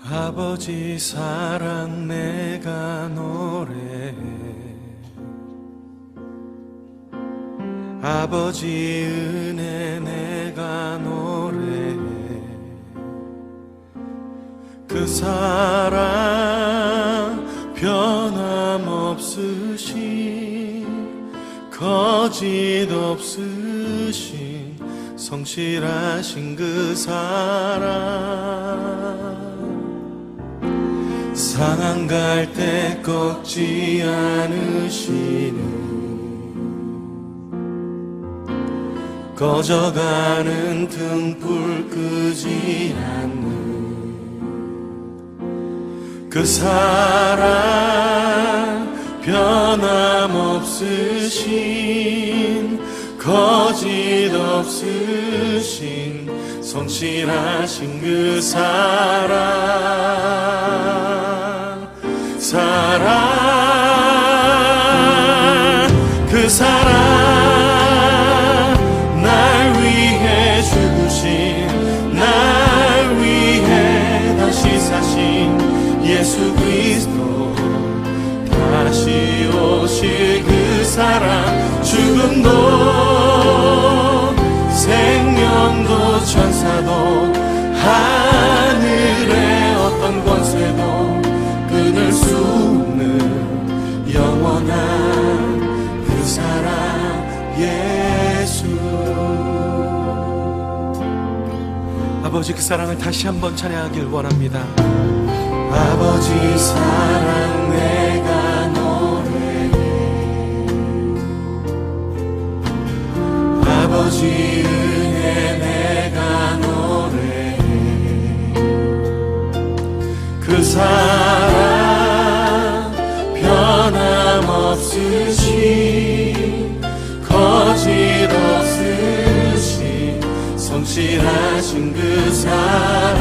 아버지 사랑 내가 노래해, 아버지 은혜 내가 노래해. 그 사랑 변함없으신, 거짓 없으신, 성실하신 그 사랑, 상한 갈 때 꺾지 않으시는, 꺼져가는 등불 끄지 않는 그 사랑, 변함없으신, 거짓 없으신, 성실하신 그 사랑, 사랑, 그 사랑, 날 위해 죽으신, 날 위해 다시 사신 예수 그리스도, 다시 오실 그 사랑, 죽음도 생명도 천사도 하늘의 어떤 권세도 끊을 수 없는 영원한 그 사랑 예수. 아버지 그 사랑을 다시 한번 찬양하길 원합니다. 아버지 사랑 내가 노래해, 아버지 은혜 내가 노래해. 그 사랑 변함없으신, 거짓 없으신, 성실하신 그 사랑,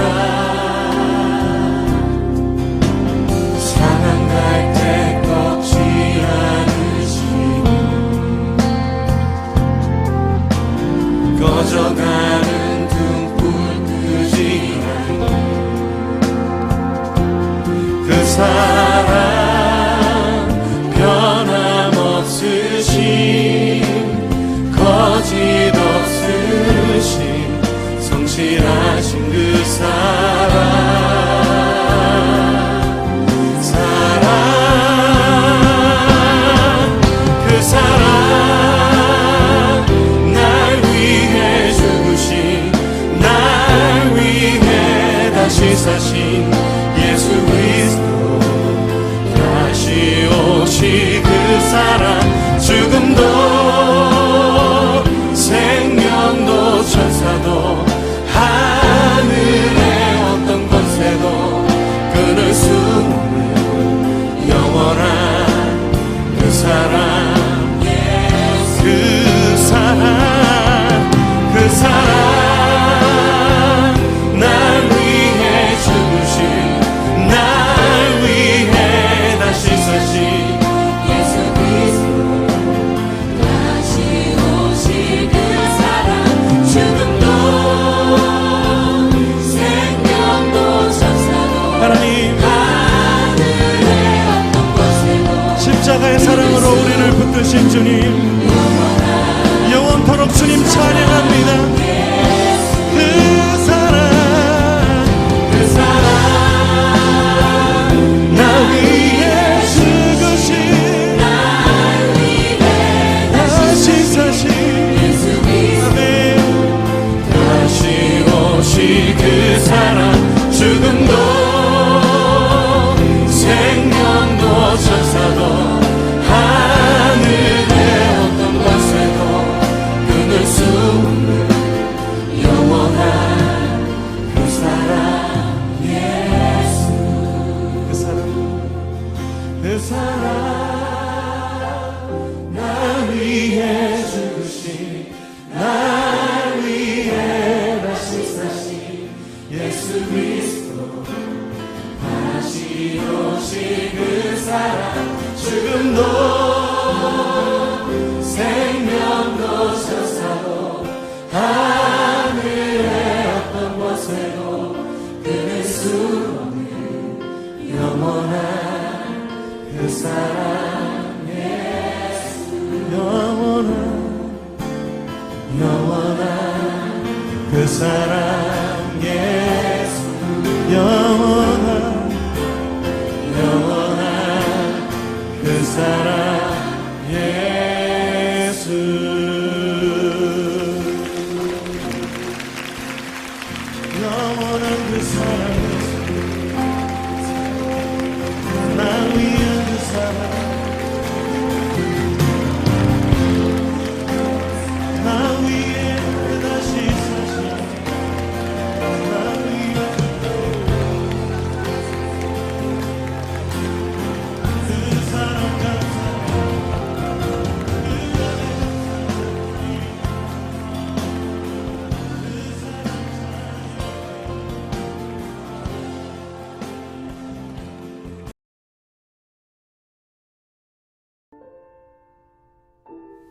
상한 갈 때 꺾지 않으신, 꺼져가는 등불 끄지 않는 그 사랑, 변함없으신, 거짓 없으신, 성실하신 그 사랑, 사랑, 그 사랑, 날 위해 죽으신, 날 위해 다시 사신 예수 그리스도, 다시 오실 그 사랑, 죽음도 생명도 천사도 하늘의 어떤 권세도 끊을 수 없는 영원한 그 사랑, 그 사랑, 그 사랑, 날 위해 죽으신, 날 위해 다시 사신 예수 그리스도, 다시 오실 그 사랑, 죽음도 생명도 천사도 하나님, 하늘의 어떤 권세도 십자가의 사랑으로 우리를 붙드신 주님, 영원토록 주님 찬양합니다. 그 사랑, 그 사랑, 나 위해 죽으신, 날 위해 다시 사신 예수 그리스도, 다시 오실 그 사랑, 죽음도 생명도 천사도 하늘의 어떤 권세도 끊을 수 없는 사랑 예수 영원한 그 사랑 예수 영원한 그 사랑 예수 날 위한 그 사랑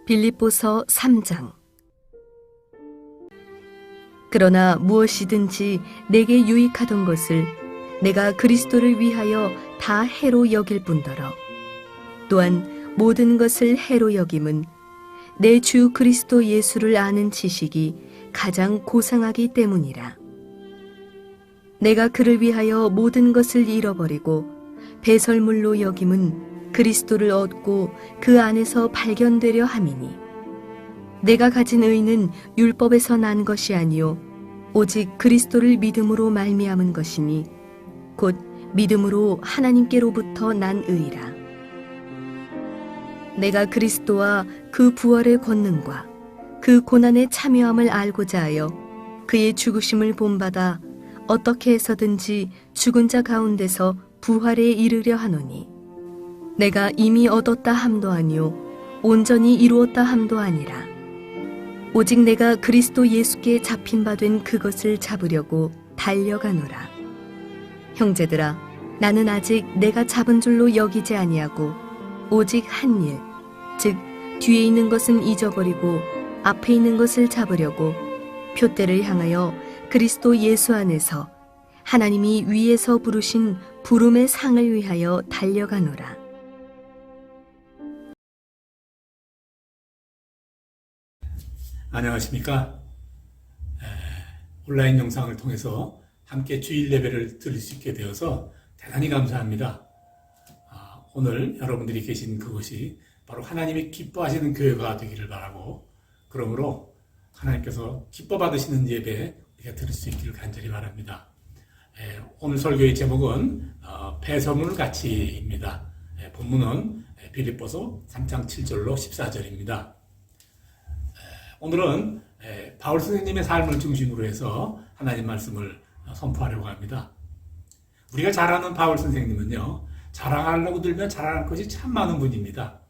빌립보서 3장. 그러나 무엇이든지 내게 유익하던 것을 내가 그리스도를 위하여 다 해로 여길 뿐더러 또한 모든 것을 해로 여김은 내 주 그리스도 예수를 아는 지식이 가장 고상하기 때문이라. 내가 그를 위하여 모든 것을 잃어버리고 배설물로 여김은 그리스도를 얻고 그 안에서 발견되려 함이니 내가 가진 의는 율법에서 난 것이 아니요 오직 그리스도를 믿음으로 말미암은 것이니 곧 믿음으로 하나님께로부터 난 의라. 내가 그리스도와 그 부활의 권능과 그 고난의 참여함을 알고자 하여 그의 죽으심을 본받아 어떻게 해서든지 죽은 자 가운데서 부활에 이르려 하노니 내가 이미 얻었다 함도 아니요 온전히 이루었다 함도 아니라 오직 내가 그리스도 예수께 잡힌 바 된 그것을 잡으려고 달려가노라. 형제들아, 나는 아직 내가 잡은 줄로 여기지 아니하고 오직 한 일, 즉 뒤에 있는 것은 잊어버리고 앞에 있는 것을 잡으려고 표대를 향하여 그리스도 예수 안에서 하나님이 위에서 부르신 부름의 상을 위하여 달려가노라. 안녕하십니까? 온라인 영상을 통해서 함께 주일 예배를 드릴 수 있게 되어서 대단히 감사합니다. 오늘 여러분들이 계신 그곳이 바로 하나님이 기뻐하시는 교회가 되기를 바라고, 그러므로 하나님께서 기뻐 받으시는 예배 우리가 드릴 수 있기를 간절히 바랍니다. 오늘 설교의 제목은 배설물같이입니다. 본문은 빌립보서 3장 7절로 14절입니다. 오늘은 바울 선생님의 삶을 중심으로 해서 하나님 말씀을 선포하려고 합니다. 우리가 잘 아는 바울 선생님은요, 자랑하려고 들면 자랑할 것이 참 많은 분입니다.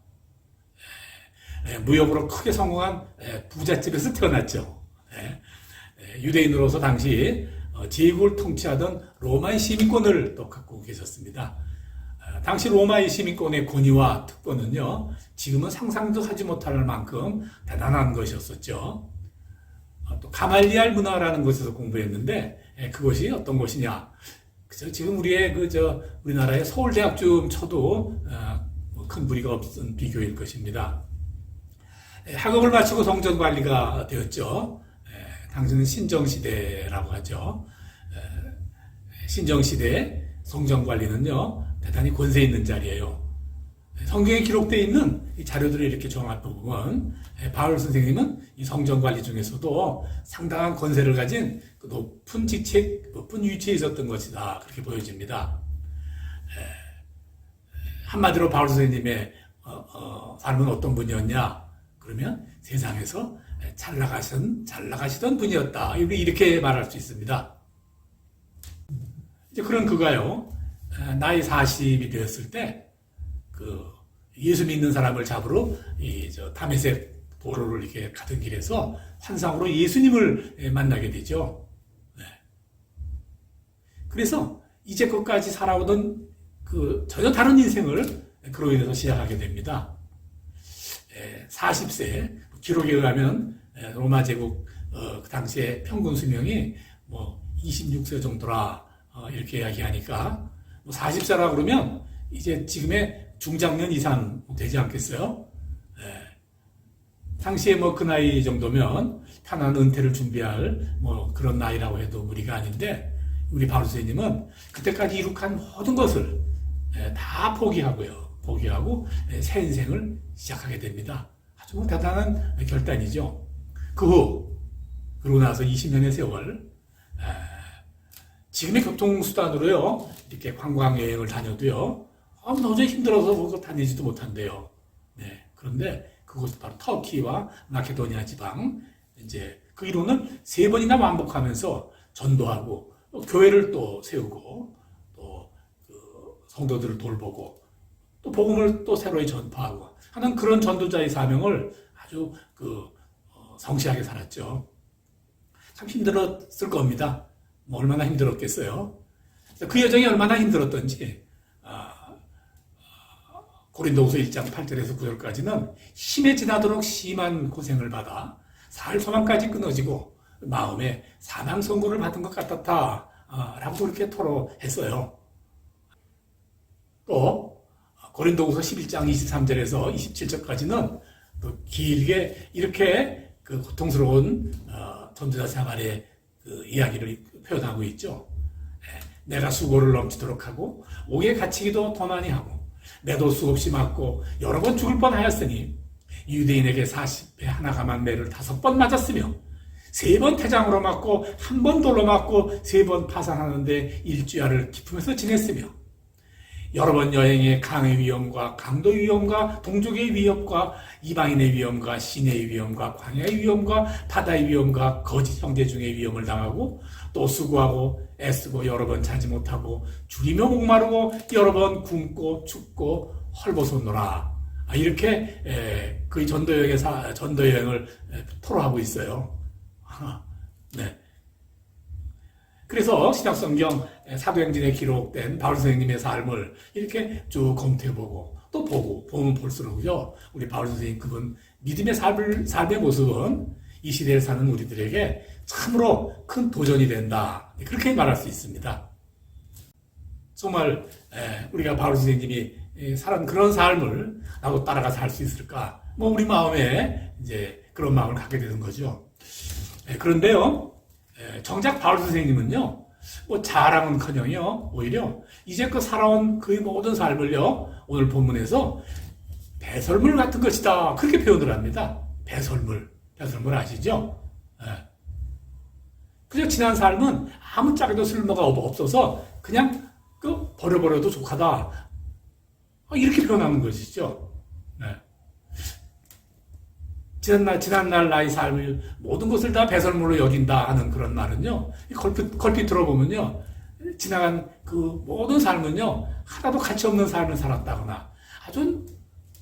무역으로 크게 성공한 부잣집에서 태어났죠. 유대인으로서 당시 제국을 통치하던 로마의 시민권을 또 갖고 계셨습니다. 당시 로마의 시민권의 권위와 특권은요, 지금은 상상도 하지 못할 만큼 대단한 것이었었죠. 또 가말리알 문화라는 곳에서 공부했는데, 그것이 어떤 곳이냐? 지금 우리나라의 서울대학쯤 쳐도 큰 무리가 없은 비교일 것입니다. 학업을 마치고 성전관리가 되었죠. 당시는 신정시대라고 하죠. 신정시대 성전관리는요, 대단히 권세 있는 자리예요. 성경에 기록되어 있는 이 자료들을 이렇게 종합해보면 바울 선생님은 이 성전관리 중에서도 상당한 권세를 가진 그 높은 직책, 높은 위치에 있었던 것이다, 그렇게 보여집니다. 한마디로 바울 선생님의 삶은 어떤 분이었냐? 그러면 세상에서 잘 나가시던 분이었다, 이렇게 말할 수 있습니다. 이제 그런 그가요, 나이 40이 되었을 때 예수 믿는 사람을 잡으러 다메섹 도로를 이렇게 가던 길에서 환상으로 예수님을 만나게 되죠. 그래서 이제껏까지 살아오던 전혀 다른 인생을 그로 인해서 시작하게 됩니다. 40세, 기록에 의하면 로마 제국 그 당시에 평균 수명이 26세 정도라 이렇게 이야기하니까 40세라 그러면 이제 지금의 중장년 이상 되지 않겠어요? 당시에 뭐 그 나이 정도면 편한 은퇴를 준비할 뭐 그런 나이라고 해도 무리가 아닌데, 우리 바울 선생님은 그때까지 이룩한 모든 것을 다 포기하고 새 인생을 시작하게 됩니다. 아주 대단한 결단이죠. 그러고 나서 20년의 세월, 지금의 교통수단으로요, 이렇게 관광여행을 다녀도요, 도저히 힘들어서 그거 다니지도 못한대요. 네. 그런데 그곳이 바로 터키와 마케도니아 지방, 이제 그 이론을 3번이나 반복하면서 전도하고, 교회를 또 세우고, 또 성도들을 돌보고, 또 복음을 또 새로이 전파하고 하는 그런 전도자의 사명을 아주 성실하게 살았죠. 참 힘들었을 겁니다. 뭐 얼마나 힘들었겠어요. 그 여정이 얼마나 힘들었던지, 고린도후서 1장 8절에서 9절까지는 힘에 지나도록 심한 고생을 받아 살 소망까지 끊어지고 마음에 사망 선고를 받은 것 같았다 라고 그렇게 토로했어요. 또 고린도후서 11장 23절에서 27절까지는 또 길게 이렇게 그 고통스러운 전도자 생활의 그 이야기를 표현하고 있죠. 내가 수고를 넘치도록 하고 옥에 갇히기도 더 많이 하고 매도 수없이 맞고 여러 번 죽을 뻔하였으니 유대인에게 40배 하나 감한 매를 5번 맞았으며 3번 태장으로 맞고 1번 돌로 맞고 3번 파산하는데 일주야를 기쁘면서 지냈으며 여러 번 여행에 강의 위험과 강도 위험과 동족의 위협과 이방인의 위험과 시내의 위험과 광야의 위험과 바다의 위험과 거짓 형제 중의 위험을 당하고 또 수고하고 애쓰고 여러 번 자지 못하고 줄이며 목마르고 여러 번 굶고 춥고 헐벗었노라. 이렇게 그 전도여행을 토로하고 있어요. 네. 그래서 신약성경 사도행전에 기록된 바울 선생님의 삶을 이렇게 쭉 검토해보고 또 보면 볼수록요, 우리 바울 선생님 그분 믿음의 삶의 모습은 이 시대에 사는 우리들에게 참으로 큰 도전이 된다, 그렇게 말할 수 있습니다. 정말 우리가 바울 선생님이 살은 그런 삶을 나도 따라가 살 수 있을까? 뭐 우리 마음에 이제 그런 마음을 갖게 되는 거죠. 그런데요, 정작 바울 선생님은요, 뭐 자랑은커녕요, 오히려 이제껏 살아온 그의 모든 삶을요, 오늘 본문에서 배설물 같은 것이다, 그렇게 표현을 합니다. 배설물 아시죠? 그저 지난 삶은 아무짝에도 쓸모가 없어서 그냥 버려버려도 족하다, 이렇게 표현하는 것이죠. 지난날 나의 삶을 모든 것을 다 배설물로 여긴다 하는 그런 말은요, 걸핏 들어보면요, 지나간 그 모든 삶은요, 하나도 가치 없는 삶을 살았다거나 아주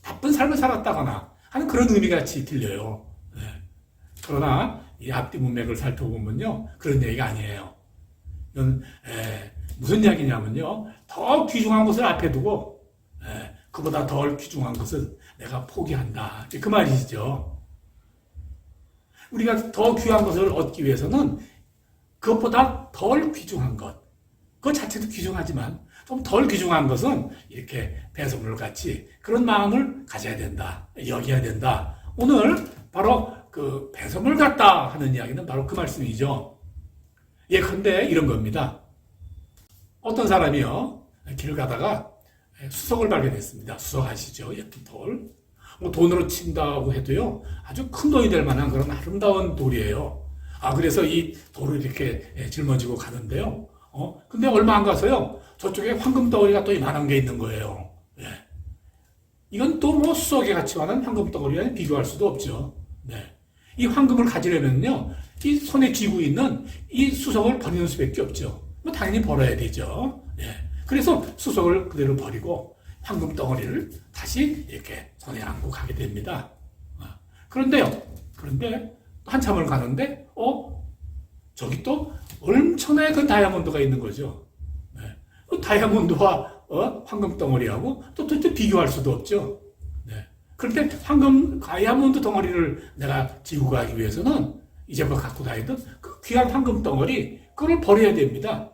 나쁜 삶을 살았다거나 하는 그런 의미같이 들려요. 그러나 이 앞뒤 문맥을 살펴보면요, 그런 얘기가 아니에요. 이건 무슨 이야기냐면요, 더 귀중한 것을 앞에 두고 그보다 덜 귀중한 것을 내가 포기한다, 그 말이시죠. 우리가 더 귀한 것을 얻기 위해서는 그것보다 덜 귀중한 것, 그것 자체도 귀중하지만 좀 덜 귀중한 것은 이렇게 배설물 같이 그런 마음을 가져야 된다, 여겨야 된다. 오늘 바로 그 배설물 같다 하는 이야기는 바로 그 말씀이죠. 예컨대 이런 겁니다. 어떤 사람이요, 길을 가다가 수석을 발견했습니다. 수석 아시죠? 예쁜 돌. 뭐 돈으로 친다고 해도요, 아주 큰 돈이 될 만한 그런 아름다운 돌이에요. 그래서 이 돌을 이렇게 짊어지고 가는데요. 근데 얼마 안 가서요, 저쪽에 황금 덩어리가 또 이만한 게 있는 거예요. 이건 또 뭐 수석의 가치와는 황금 덩어리와 비교할 수도 없죠. 이 황금을 가지려면요, 이 손에 쥐고 있는 이 수석을 버리는 수밖에 없죠. 뭐 당연히 버려야 되죠. 그래서 수석을 그대로 버리고 황금 덩어리를 다시 이렇게 손에 안고 가게 됩니다. 그런데 한참을 가는데 저기 또 엄청나게 큰 다이아몬드가 있는 거죠. 그 다이아몬드와 황금 덩어리하고 또 비교할 수도 없죠. 그런데 다이아몬드 덩어리를 내가 지고 가기 위해서는 이제껏 갖고 다니던 그 귀한 황금 덩어리, 그걸 버려야 됩니다.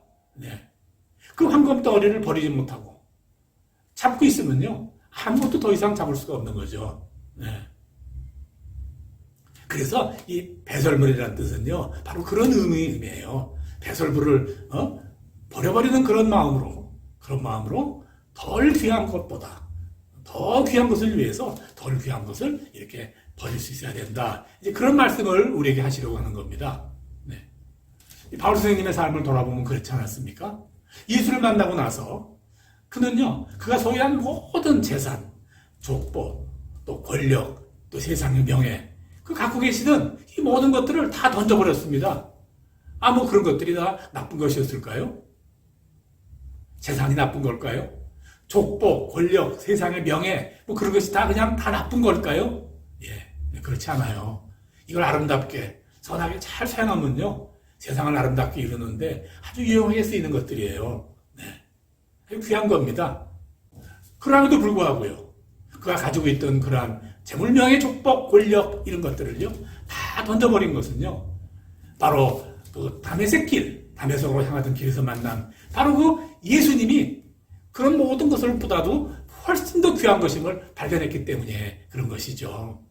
그 황금 덩어리를 버리지 못하고 잡고 있으면요, 아무것도 더 이상 잡을 수가 없는 거죠. 그래서 이 배설물이라는 뜻은요, 바로 그런 의미예요. 배설물을 버려버리는 그런 마음으로 덜 귀한 것보다 더 귀한 것을 위해서 덜 귀한 것을 이렇게 버릴 수 있어야 된다. 이제 그런 말씀을 우리에게 하시려고 하는 겁니다. 네. 바울 선생님의 삶을 돌아보면 그렇지 않았습니까? 예수를 만나고 나서 그는요, 그가 소유한 모든 재산, 족보, 또 권력, 또 세상의 명예, 그 갖고 계시던 이 모든 것들을 다 던져버렸습니다. 뭐 그런 것들이 다 나쁜 것이었을까요? 재산이 나쁜 걸까요? 족보, 권력, 세상의 명예, 뭐 그런 것이 다 그냥 다 나쁜 걸까요? 예, 그렇지 않아요. 이걸 아름답게, 선하게 잘 사용하면요, 세상을 아름답게 이루는데 아주 유용하게 쓰이는 것들이에요. 네. 아주 귀한 겁니다. 그럼에도 불구하고요, 그가 가지고 있던 그러한 재물, 명예, 족복, 권력 이런 것들을요 다 던져버린 것은요, 바로 그 다메섹 길, 다메섹으로 향하던 길에서 만난 바로 그 예수님이 그런 모든 것을 보다도 훨씬 더 귀한 것임을 발견했기 때문에 그런 것이죠.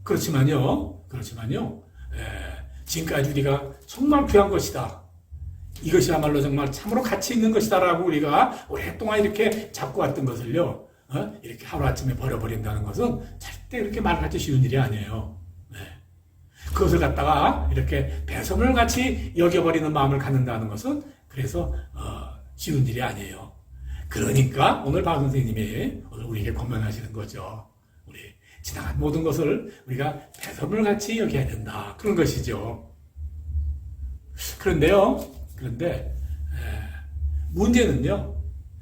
그렇지만요, 지금까지 우리가 정말 귀한 것이다, 이것이야말로 정말 참으로 가치 있는 것이다라고 우리가 오랫동안 이렇게 잡고 왔던 것을요, 이렇게 하루아침에 버려버린다는 것은 절대 이렇게 말같이 쉬운 일이 아니에요. 네. 그것을 갖다가 이렇게 배설물 같이 여겨버리는 마음을 갖는다는 것은 그래서 쉬운 일이 아니에요. 그러니까 오늘 박 선생님이 오늘 우리에게 권면하시는 거죠. 우리 지나간 모든 것을 우리가 배설물 같이 여겨야 된다, 그런 것이죠. 그런데 문제는요,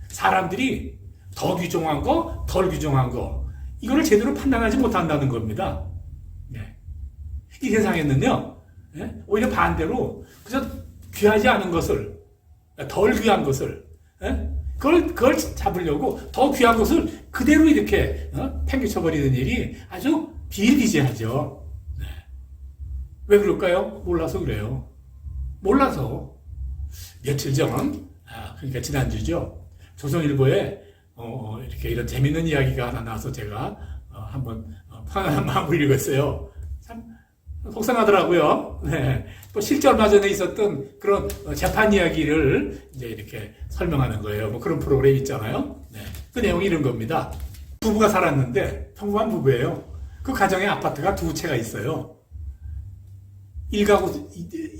사람들이 더 귀중한 거, 덜 귀중한 거, 이거를 제대로 판단하지 못한다는 겁니다. 네. 이 세상에는요, 오히려 반대로 그저 귀하지 않은 것을, 덜 귀한 것을, 그걸 잡으려고 더 귀한 것을 그대로 이렇게 팽개쳐버리는 일이 아주 비일비재하죠. 네. 왜 그럴까요? 몰라서 그래요. 몰라서. 며칠 전, 그러니까 지난주죠, 조선일보에 이렇게 이런 재밌는 이야기가 하나 나와서 제가 한번 편안한 마음으로 읽었어요. 참 속상하더라고요. 네. 또 실제 얼마 전에 있었던 그런 재판 이야기를 이제 이렇게 설명하는 거예요. 뭐 그런 프로그램 있잖아요. 네. 그 내용이 이런 겁니다. 부부가 살았는데, 평범한 부부예요. 그 가정에 아파트가 두 채가 있어요. 1가구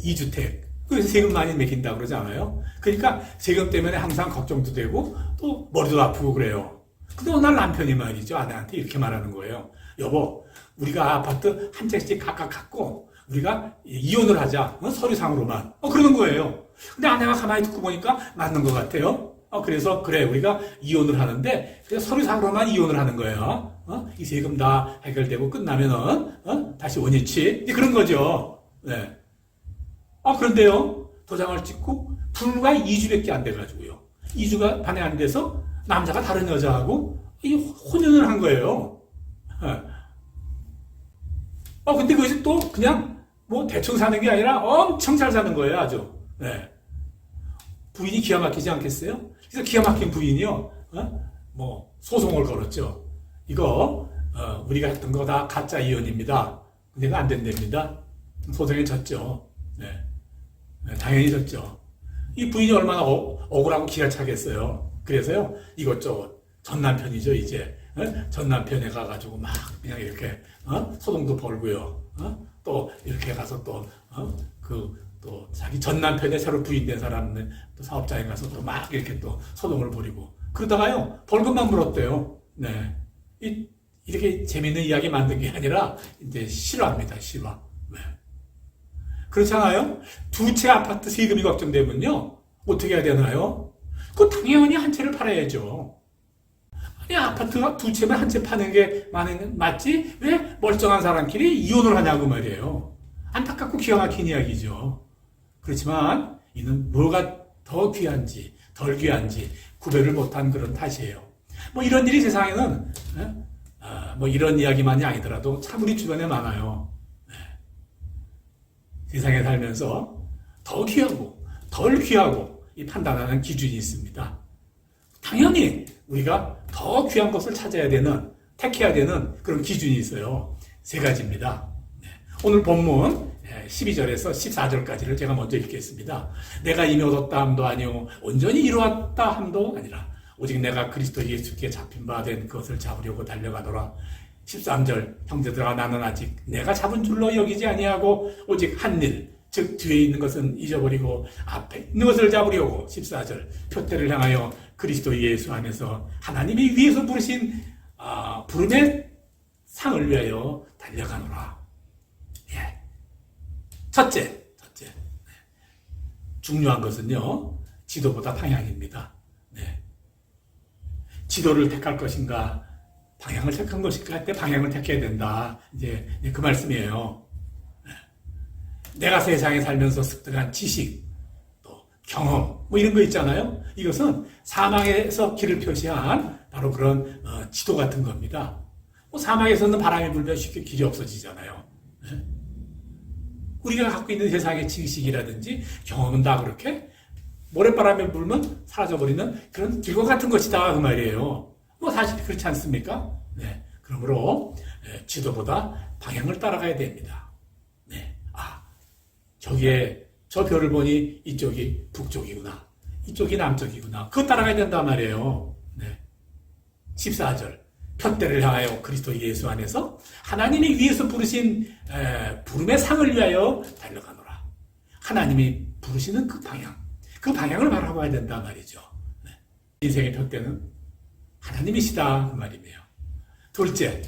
2주택. 그래서 세금 많이 매긴다고 그러지 않아요? 그러니까 세금 때문에 항상 걱정도 되고 또 머리도 아프고 그래요. 근데 어느 날 남편이 말이죠, 아내한테 이렇게 말하는 거예요. 여보, 우리가 아파트 한 채씩 각각 갖고 우리가 이혼을 하자, 서류상으로만. 그러는 거예요. 근데 아내가 가만히 듣고 보니까 맞는 것 같아요. 그래서 그래, 우리가 이혼을 하는데 그래서 서류상으로만 이혼을 하는 거예요. 이 세금 다 해결되고 끝나면은 다시 원위치, 그런 거죠. 네. 그런데요, 도장을 찍고 불과 2주밖에 안 돼가지고요, 2주가 반에 안 돼서 남자가 다른 여자하고 혼연을 한 거예요. 근데 그것이 또 그냥 뭐 대충 사는 게 아니라 엄청 잘 사는 거예요, 아주. 네. 부인이 기가 막히지 않겠어요? 그래서 기가 막힌 부인이요, 뭐 소송을 걸었죠. 이거 우리가 했던 거 다 가짜 이혼입니다. 근데 이거 안 된답니다. 소송에 졌죠. 네. 당연히 졌죠. 이 부인이 얼마나 억울하고 기가 차겠어요. 그래서요, 이것저것 전 남편이죠, 이제. 전 남편에 가가지고 막 그냥 이렇게 소송도 벌고요. 또 이렇게 가서 또 자기 전 남편의 새로 부인된 사람은 또 사업장에 가서 또 막 이렇게 또 소송을 벌이고 그러다가요, 벌금만 물었대요. 네. 이렇게 재밌는 이야기 만든 게 아니라 이제 실화입니다, 실화. 네. 그렇잖아요? 두 채 아파트 세금이 걱정되면요, 어떻게 해야 되나요? 당연히 한 채를 팔아야죠. 아니, 아파트가 두 채면 한 채 파는 게 맞지? 왜 멀쩡한 사람끼리 이혼을 하냐고 말이에요. 안타깝고 기가 막힌 이야기죠. 그렇지만 이는 뭐가 더 귀한지 덜 귀한지 구별을 못한 그런 탓이에요. 뭐 이런 일이 세상에는 뭐 이런 이야기만이 아니더라도 참 우리 주변에 많아요. 세상에 살면서 더 귀하고 덜 귀하고 이 판단하는 기준이 있습니다. 당연히 우리가 더 귀한 것을 찾아야 되는 택해야 되는 그런 기준이 있어요. 세 가지입니다. 오늘 본문 12절에서 14절까지를 제가 먼저 읽겠습니다. 내가 이미 얻었다 함도 아니요 온전히 이루었다 함도 아니라 오직 내가 그리스도 예수께 잡힌 바 된 것을 잡으려고 달려가노라. 13절 형제들아 나는 아직 내가 잡은 줄로 여기지 아니하고 오직 한 일 즉 뒤에 있는 것은 잊어버리고 앞에 있는 것을 잡으려고. 14절 표대를 향하여 그리스도 예수 안에서 하나님이 위에서 부르신 부름의 상을 위하여 달려가노라. 예. 첫째 중요한 것은요 지도보다 방향입니다. 네. 지도를 택할 것인가 방향을 택한 것인가 할 때 방향을 택해야 된다. 이제 그 말씀이에요. 내가 세상에 살면서 습득한 지식, 또 경험, 뭐 이런 거 있잖아요. 이것은 사망에서 길을 표시한 바로 그런 지도 같은 겁니다. 뭐 사막에서는 바람이 불면 쉽게 길이 없어지잖아요. 네? 우리가 갖고 있는 세상의 지식이라든지 경험은 다 그렇게 모래바람에 불면 사라져버리는 그런 길과 같은 것이다 그 말이에요. 뭐 사실 그렇지 않습니까? 네. 그러므로 지도보다 방향을 따라가야 됩니다. 네. 저기에 저 별을 보니 이쪽이 북쪽이구나. 이쪽이 남쪽이구나. 그거 따라가야 된단 말이에요. 네. 14절. 표대를 향하여 그리스도 예수 안에서 하나님이 위에서 부르신 부름의 상을 위하여 달려가노라. 하나님이 부르시는 그 방향을 바라봐야 된단 말이죠. 네. 인생의 표대는 하나님이시다 그 말이네요. 둘째,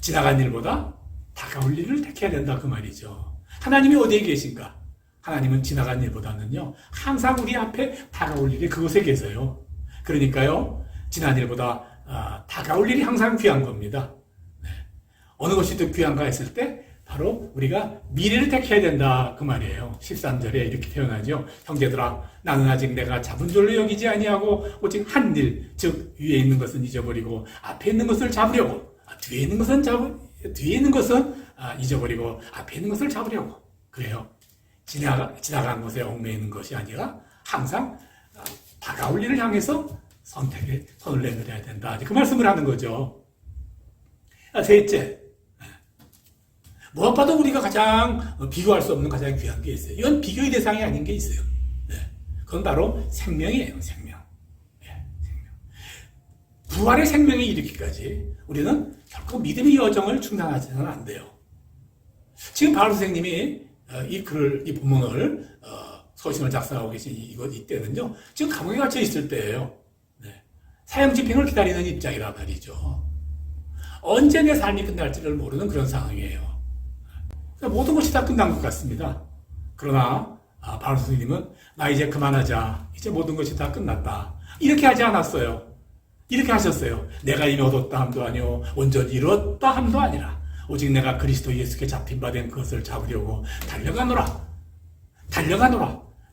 지나간 일보다 다가올 일을 택해야 된다 그 말이죠. 하나님이 어디에 계신가? 하나님은 지나간 일보다는요 항상 우리 앞에 다가올 일이 그곳에 계세요. 그러니까요 지난 일보다 다가올 일이 항상 귀한 겁니다. 네. 어느 것이 더 귀한가 했을 때 바로 우리가 미래를 택해야 된다 그 말이에요. 13절에 이렇게 표현하죠. 형제들아 나는 아직 내가 잡은 줄로 여기지 아니하고 오직 한 일 즉 위에 있는 것은 잊어버리고 앞에 있는 것을 잡으려고. 뒤에 있는 것은 잊어버리고 앞에 있는 것을 잡으려고. 그래요. 지나간 것에 얽매이는 것이 아니라 항상 다가올 일을 향해서 선택에 손을 내밀어야 된다. 그 말씀을 하는 거죠. 셋째, 무엇보다 우리가 가장 비교할 수 없는 가장 귀한 게 있어요. 이건 비교의 대상이 아닌 게 있어요. 네. 그건 바로 생명이에요. 생명. 네, 생명. 부활의 생명이 이르기까지 우리는 결코 믿음의 여정을 중단하지는 안 돼요. 지금 바울 선생님이 이 본문을 소신을 작성하고 계신 이때는요. 지금 감옥에 갇혀 있을 때예요. 네. 사형 집행을 기다리는 입장이란 말이죠. 언제 내 삶이 끝날지를 모르는 그런 상황이에요. 모든 것이 다 끝난 것 같습니다. 그러나 바울 선생님은 나 이제 그만하자. 이제 모든 것이 다 끝났다. 이렇게 하지 않았어요. 이렇게 하셨어요. 내가 이미 얻었다 함도 아니오 온전히 이뤘다 함도 아니라 오직 내가 그리스도 예수께 잡힌 바 된 그것을 잡으려고 달려가노라.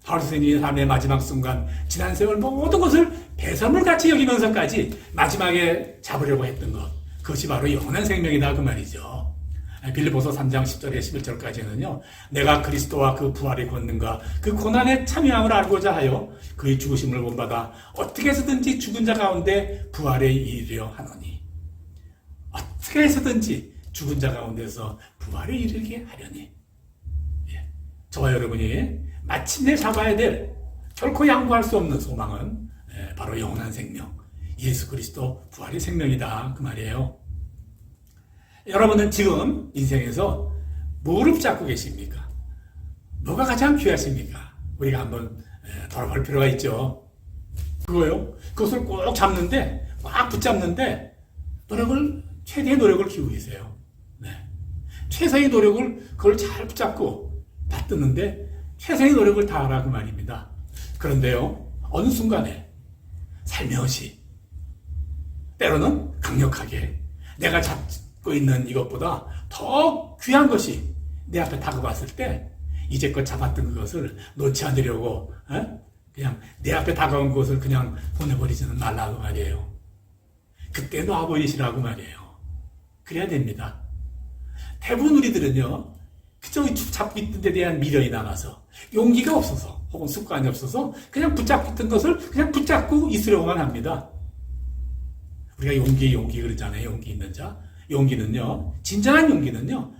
바울 선생님의 삶의 마지막 순간 지난 세월 모든 것을 배설물같이 여기면서까지 마지막에 잡으려고 했던 것 그것이 바로 영원한 생명이다 그 말이죠. 빌립보서 3장 10절에 11절까지는요. 내가 그리스도와 그 부활의 권능과 그 고난에 참여함을 알고자 하여 그의 죽으심을 본받아 어떻게 해서든지 죽은 자 가운데 부활에 이르려 하노니. 어떻게 해서든지 죽은 자 가운데서 부활에 이르게 하려니. 예. 저와 여러분이 마침내 잡아야 될 결코 양보할 수 없는 소망은 바로 영원한 생명, 예수 그리스도 부활의 생명이다 그 말이에요. 여러분은 지금 인생에서 뭐를 잡고 계십니까? 뭐가 가장 귀하십니까? 우리가 한번 돌아볼 필요가 있죠. 그거요. 그것을 꼭 잡는데, 꽉 붙잡는데 최대의 노력을 기울이고 계세요. 네. 최선의 노력을 그걸 잘 붙잡고 받드는데 최선의 노력을 다하라 그 말입니다. 그런데요, 어느 순간에 살며시 때로는 강력하게 내가 잡고 있는 이것보다 더 귀한 것이 내 앞에 다가왔을 때 이제껏 잡았던 그것을 놓지 않으려고 그냥 내 앞에 다가온 것을 그냥 보내버리지는 말라고 말이에요. 그때 놔버리시라고 말이에요. 그래야 됩니다. 대부분 우리들은요, 그저 잡고 있던 데 대한 미련이 남아서 용기가 없어서 혹은 습관이 없어서 그냥 붙잡고 있던 것을 그냥 붙잡고 있으려고만 합니다. 우리가 용기 그러잖아요. 용기 있는 자. 용기는요, 진정한 용기는요,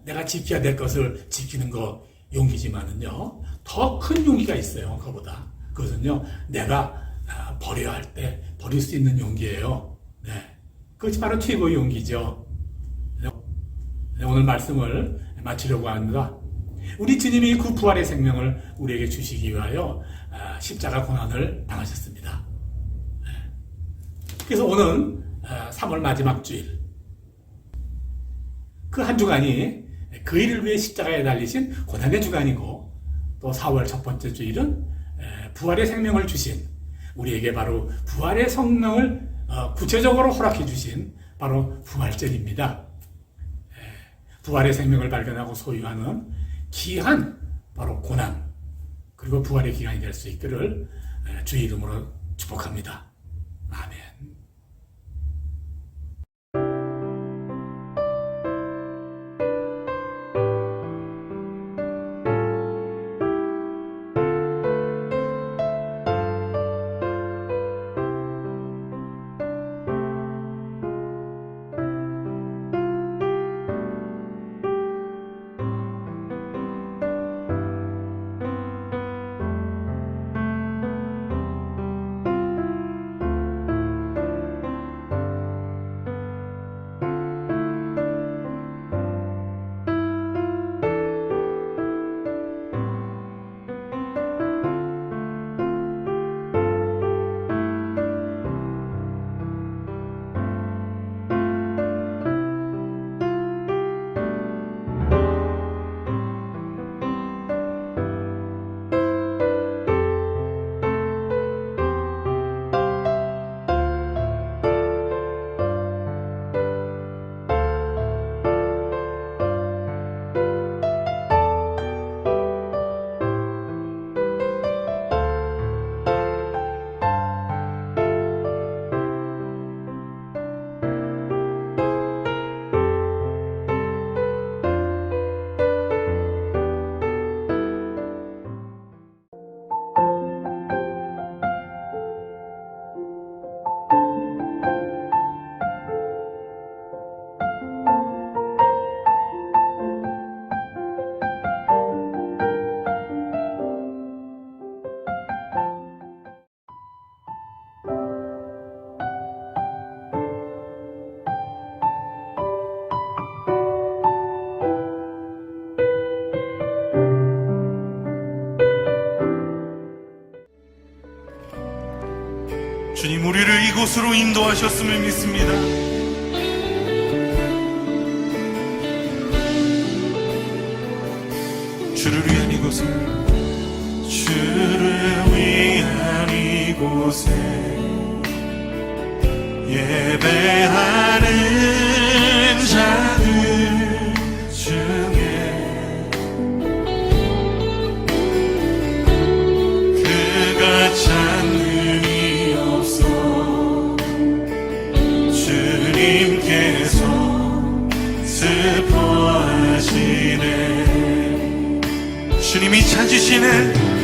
내가 지켜야 될 것을 지키는 거 용기지만은요, 더 큰 용기가 있어요. 그거보다. 그것은요, 내가 버려야 할 때 버릴 수 있는 용기예요. 네. 그것이 바로 최고의 용기죠. 네, 오늘 말씀을 마치려고 합니다. 우리 주님이 그 부활의 생명을 우리에게 주시기 위하여 십자가 고난을 당하셨습니다. 네. 그래서 오늘 3월 마지막 주일, 그 한 주간이 그 일을 위해 십자가에 달리신 고난의 주간이고, 또 4월 첫 번째 주일은 부활의 생명을 주신, 우리에게 바로 부활의 성령을 구체적으로 허락해 주신 바로 부활절입니다. 부활의 생명을 발견하고 소유하는 귀한 바로 고난, 그리고 부활의 기간이 될 수 있기를 주의 이름으로 축복합니다. 아멘. 주님, 우리를 이곳으로 인도하셨음을 믿습니다. 주를 위한 이곳에, 주를 위한 이곳에 예배하는 자들 중에 그가 찾는 없어 주님께서 슬퍼하시네. 주님이 찾으시네.